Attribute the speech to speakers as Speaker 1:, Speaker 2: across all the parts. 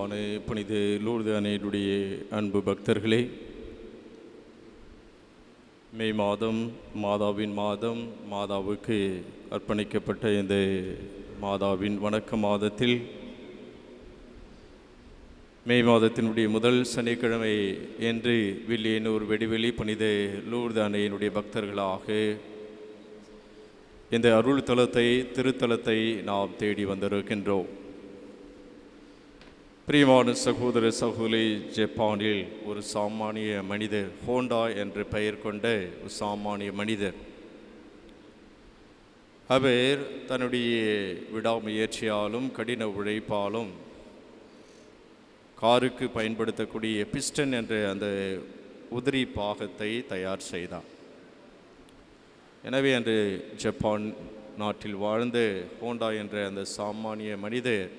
Speaker 1: புனித லூர்து அன்னையுடைய அன்பு பக்தர்களே, மே மாதம் மாதாவின் மாதம், மாதாவுக்கு அர்ப்பணிக்கப்பட்ட இந்த மாதாவின் வணக்க மாதத்தில் மே மாதத்தினுடைய முதல் சனிக்கிழமை என்று வில்லியனூர் வெடிவெளி புனித லூர்து அன்னையினுடைய பக்தர்களாக இந்த அருள் தலத்தை திருத்தலத்தை நாம் தேடி வந்திருக்கின்றோம். பிரியமான சகோதர சகோதரி, ஜப்பானில் ஒரு சாமானிய மனிதர், ஹோண்டா என்று பெயர் கொண்ட ஒரு சாமானிய மனிதர். அவர் தன்னுடைய விடாமுயற்சியாலும் கடின உழைப்பாலும் காருக்கு பயன்படுத்தக்கூடிய பிஸ்டன் என்ற அந்த உதிரி பாகத்தை தயார் செய்தார். எனவே அன்று ஜப்பான் நாட்டில் வாழ்ந்த ஹோண்டா என்ற அந்த சாமானிய மனிதர்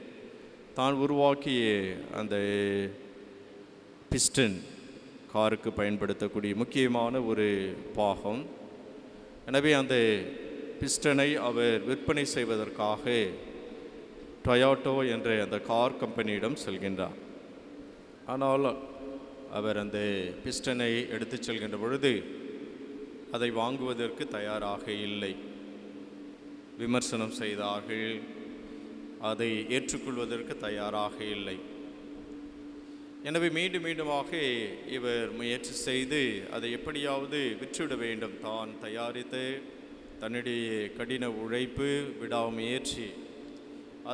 Speaker 1: தான் உருவாக்கிய அந்த பிஸ்டன், காருக்கு பயன்படுத்தக்கூடிய முக்கியமான ஒரு பாகம். எனவே அந்த பிஸ்டனை அவர் விற்பனை செய்வதற்காக டொயோட்டோ என்ற அந்த கார் கம்பெனியிடம் செல்கின்றார். ஆனால் அவர் அந்த பிஸ்டனை எடுத்து செல்கின்ற பொழுது அதை வாங்குவதற்கு தயாராக இல்லை. விமர்சனம் செய்தார்கள், அதை ஏற்றுக்கொள்வதற்கு தயாராக இல்லை. எனவே மீண்டும் மீண்டுமாக இவர் முயற்சி செய்து அதை எப்படியாவது விற்றுவிட வேண்டும். தான் தயாரித்து தன்னுடைய கடின உழைப்பு, விடாமுயற்சி,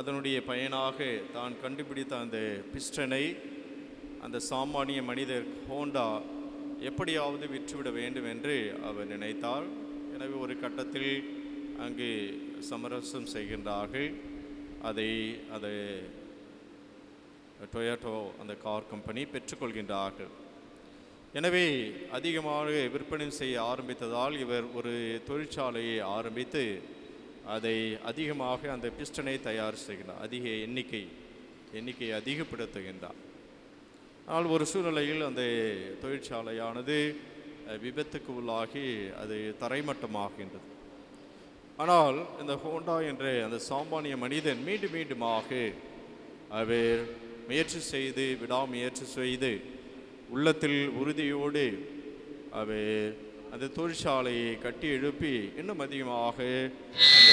Speaker 1: அதனுடைய பயனாக தான் கண்டுபிடித்த அந்த பிஸ்டனை அந்த சாமானிய மனிதர் ஹோண்டா எப்படியாவது விற்றுவிட வேண்டும் என்று அவர் நினைத்தார். எனவே ஒரு கட்டத்தில் அங்கு சமரசம் செய்கின்றார்கள். அதை டொயோட்டோ அந்த கார் கம்பெனி பெற்றுக்கொள்கின்றார்கள். எனவே அதிகமாக விற்பனை செய்ய ஆரம்பித்ததால் இவர் ஒரு தொழிற்சாலையை ஆரம்பித்து அதை அதிகமாக அந்த பிஸ்டனை தயார் செய்கின்றார். அதிக எண்ணிக்கை அதிகப்படுத்துகின்றார். ஆனால் ஒரு சூழ்நிலையில் அந்த தொழிற்சாலையானது விபத்துக்கு உள்ளாகி அது தரைமட்டமாகின்றது. ஆனால் இந்த ஹோண்டா என்ற அந்த சாமானிய மனிதன் மீண்டுமாக அவர் முயற்சி செய்து, விடாமுயற்சி செய்து, உள்ளத்தில் உறுதியோடு அவர் அந்த தொழிற்சாலையை கட்டி எழுப்பி இன்னும் அதிகமாக அந்த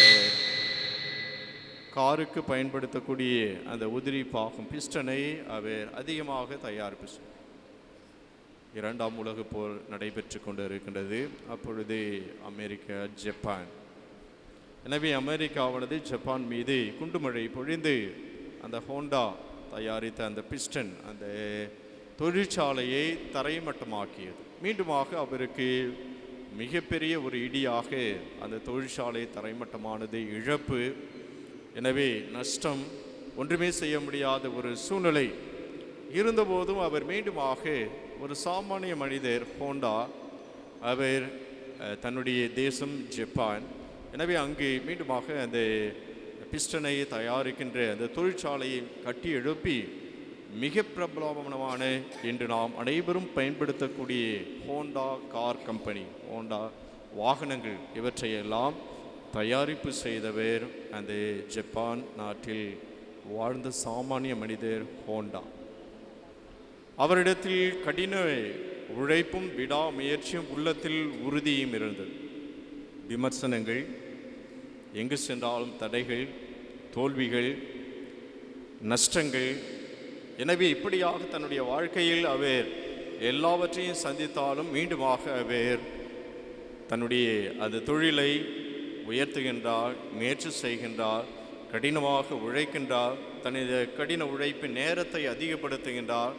Speaker 1: காருக்கு பயன்படுத்தக்கூடிய அந்த உதிரி பாகம் பிஸ்டனை அவர் அதிகமாக தயாரிப்பு. இரண்டாம் உலகப் போர் நடைபெற்று கொண்டு இருக்கின்றது. அப்பொழுது அமெரிக்கா, ஜப்பான். எனவே அமெரிக்காவானது ஜப்பான் மீது குண்டுமழை பொழிந்து அந்த ஹோண்டா தயாரித்த அந்த பிஸ்டன் அந்த தொழிற்சாலையை தரைமட்டமாக்கியது. மீண்டுமாக அவருக்கு மிகப்பெரிய ஒரு இடியாக அந்த தொழிற்சாலை தரைமட்டமானது, இழப்பு. எனவே நஷ்டம், ஒன்றுமே செய்ய முடியாத ஒரு சூழ்நிலை இருந்தபோதும் அவர் மீண்டுமாக ஒரு சாமானிய மனிதர் ஹோண்டா, அவர் தன்னுடைய தேசம் ஜப்பான். எனவே அங்கு மீண்டுமாக அந்த பிஸ்டனை தயாரிக்கின்ற அந்த தொழிற்சாலையை கட்டி எழுப்பி மிக பிரபலமான இன்று நாம் அனைவரும் பயன்படுத்தக்கூடிய ஹோண்டா கார் கம்பெனி, ஹோண்டா வாகனங்கள், இவற்றையெல்லாம் தயாரிப்பு செய்தவர் அந்த ஜப்பான் நாட்டில் வாழ்ந்த சாமானிய மனிதர் ஹோண்டா. அவரிடத்தில் கடின உழைப்பும் விடாமுயற்சியும் உள்ளத்தில் உறுதியும் இருந்தது. விமர்சனங்கள், எங்கு சென்றாலும் தடைகள், தோல்விகள், நஷ்டங்கள். எனவே இப்படியாக தன்னுடைய வாழ்க்கையில் அவர் எல்லாவற்றையும் சந்தித்தாலும் மீண்டுமாக அவர் தன்னுடைய அந்த தொழிலை உயர்த்துகின்றார், முயற்சி செய்கின்றார், கடினமாக உழைக்கின்றார், தனது கடின உழைப்பின் நேரத்தை அதிகப்படுத்துகின்றார்,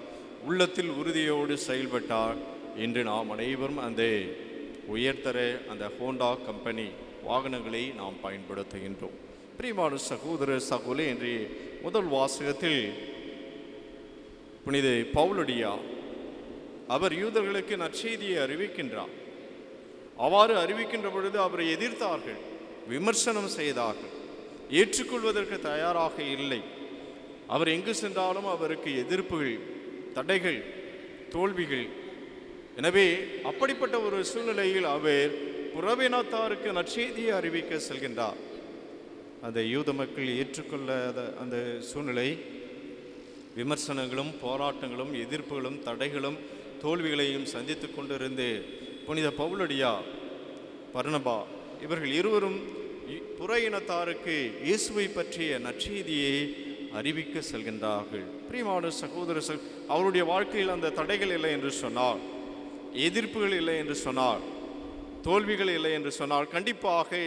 Speaker 1: உள்ளத்தில் உறுதியோடு செயல்பட்டார். இன்று நாம் அனைவரும் அந்த உயர்தர அந்த ஹோண்டா கம்பெனி வாகனங்களை நாம் பயன்படுத்துகின்றோம். பிரியமான சகோதர சகோதரி, இன்றைய முதல் வாசகத்தில் புனித பவுலடியா அவர் யூதர்களுக்கு நற்செய்தியை அறிவிக்கின்றார். அவ்வாறு அறிவிக்கின்ற பொழுது அவரை எதிர்த்தார்கள், விமர்சனம் செய்தார்கள், ஏற்றுக்கொள்வதற்கு தயாராக இல்லை. அவர் எங்கு சென்றாலும் அவருக்கு எதிர்ப்புகள், தடைகள், தோல்விகள். எனவே அப்படிப்பட்ட ஒரு சூழ்நிலையில் அவர் புறவினத்தாருக்கு நற்செய்தியை அறிவிக்க செல்கின்றார். அந்த யூத மக்கள் ஏற்றுக்கொள்ளாத அந்த சூழ்நிலை, விமர்சனங்களும் போராட்டங்களும் எதிர்ப்புகளும் தடைகளும் தோல்விகளையும் சந்தித்து கொண்டிருந்து புனித பவுலடியா, பர்னபா இவர்கள் இருவரும் புற இனத்தாருக்கு இயேசுவை பற்றிய நற்செய்தியை அறிவிக்க செல்கின்றார்கள். பிரியமான சகோதர அவருடைய வாழ்க்கையில் அந்த தடைகள் இல்லை என்று சொன்னால், எதிர்ப்புகள் இல்லை என்று சொன்னால், தோல்விகள் இல்லை என்று சொன்னால், கண்டிப்பாக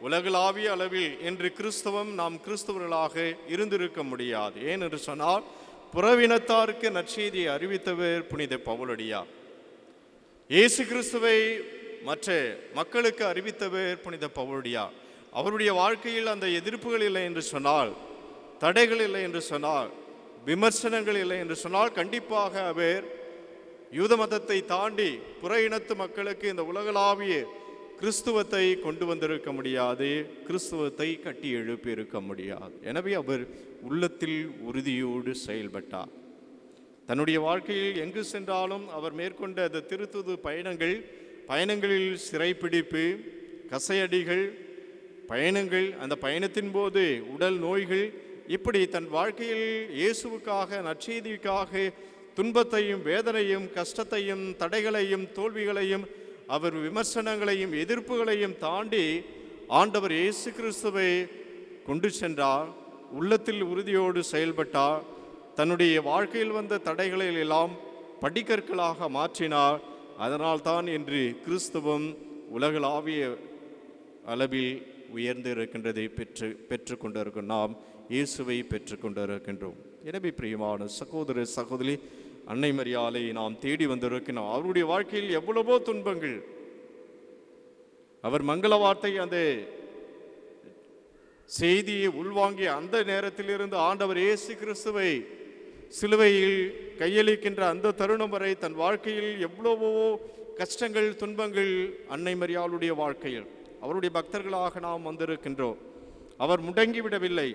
Speaker 1: உலகளாவிய அளவில் இன்று கிறிஸ்தவம் நாம் கிறிஸ்தவர்களாக இருந்திருக்க முடியாது. ஏன் என்று சொன்னால், புறவினத்தாருக்கு நற்செய்தியை அறிவித்தவர் புனித பவுலடியா. இயேசு கிறிஸ்துவை மற்ற மக்களுக்கு அறிவித்தவர் புனித பவுலடியா. அவருடைய வாழ்க்கையில் அந்த எதிர்ப்புகள் இல்லை என்று சொன்னால், தடைகள் இல்லை என்று சொன்னால், விமர்சனங்கள் இல்லை என்று சொன்னால், கண்டிப்பாக அவர் யூத மதத்தை தாண்டி புற இனத்து மக்களுக்கு இந்த உலகளாவிய கிறிஸ்துவத்தை கொண்டு வந்திருக்க முடியாது, கிறிஸ்துவத்தை கட்டி எழுப்பி இருக்க முடியாது. எனவே அவர் உள்ளத்தில் உறுதியோடு செயல்பட்டார். தன்னுடைய வாழ்க்கையில் எங்கு சென்றாலும் அவர் மேற்கொண்ட அந்த திருத்துது பயணங்களில் சிறைப்பிடிப்பு, கசையடிகள், பயணங்கள், அந்த பயணத்தின் போது உடல் நோய்கள், இப்படி தன் வாழ்க்கையில் இயேசுவுக்காக நற்செய்திக்காக துன்பத்தையும் வேதனையும் கஷ்டத்தையும் தடைகளையும் தோல்விகளையும் அவர் விமர்சனங்களையும் எதிர்ப்புகளையும் தாண்டி ஆண்டவர் இயேசு கிறிஸ்துவை கொண்டு சென்றார். உள்ளத்தில் உறுதியோடு செயல்பட்டார். தன்னுடைய வாழ்க்கையில் வந்த தடைகளை எல்லாம் படிக்கற்களாக மாற்றினார். அதனால்தான் இன்று கிறிஸ்துவம் உலகளாவிய அளவில் உயர்ந்து இருக்கின்றதை பெற்று கொண்டிருக்கும் நாம் இயேசுவை பெற்று கொண்டிருக்கின்றோம். எனவே பிரியமான சகோதர சகோதரி, அன்னை மரியாளை நாம் தேடி வந்திருக்கிறோம். அவருடைய வாழ்க்கையில் எவ்வளவோ துன்பங்கள், அவர் மங்கள வார்த்தை அந்த செய்தியை உள்வாங்கிய அந்த நேரத்திலிருந்து ஆண்டவர் இயேசு கிறிஸ்துவை சிலுவையில் கையளிக்கின்ற அந்த தருணம் வரை தன் வாழ்க்கையில் எவ்வளவோ கஷ்டங்கள் துன்பங்கள் அன்னை மரியாளுடைய வாழ்க்கையில். அவருடைய பக்தர்களாக நாம் வந்திருக்கின்றோம். அவர் முடங்கிவிடவில்லை,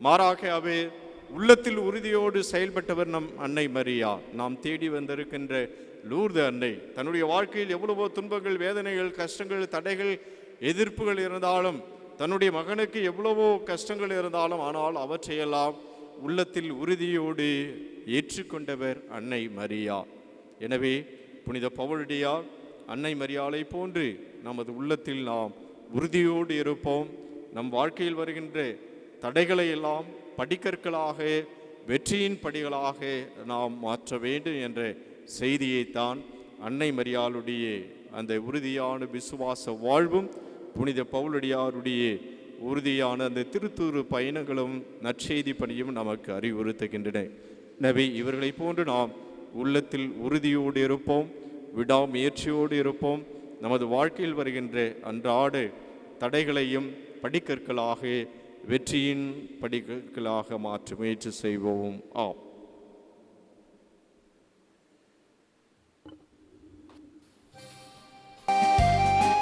Speaker 1: மாறாக அவர் உள்ளத்தில் உறுதியோடு செயல்பட்டவர் நம் அன்னை மரியா. நாம் தேடி வந்திருக்கின்ற லூர்து அன்னை தன்னுடைய வாழ்க்கையில் எவ்வளவோ துன்பங்கள், வேதனைகள், கஷ்டங்கள், தடைகள், எதிர்ப்புகள் இருந்தாலும், தன்னுடைய மகனுக்கு எவ்வளவோ கஷ்டங்கள் இருந்தாலும், ஆனால் அவற்றையெல்லாம் உள்ளத்தில் உறுதியோடு ஏற்றுக்கொண்டவர் அன்னை மரியா. எனவே புனித பவுலடியா அன்னை மரியாளை போன்று நமது உள்ளத்தில் நாம் உறுதியோடு இருப்போம். நம் வாழ்க்கையில் வருகின்ற தடைகளை எல்லாம் படிக்கற்களாக, வெற்றியின் படிகளாக நாம் மாற்ற வேண்டும் என்ற செய்தியைத்தான் அன்னை மரியாளுடைய அந்த உறுதியான விசுவாச வாழ்வும் புனித பவுலடியாருடைய உறுதியான அந்த திருத்தூறு பயணங்களும் நற்செய்தி பணியும் நமக்கு அறிவுறுத்துகின்றன. எனவே இவர்களை போன்று நாம் உள்ளத்தில் உறுதியோடு இருப்போம், விடாமுயற்சியோடு இருப்போம். நமது வாழ்க்கையில் வருகின்ற அன்றாட தடைகளையும் படிக்கற்களாக, வெற்றியின் படிக்கற்களாக மாற்ற முயற்சி செய்வோம். ஆம்.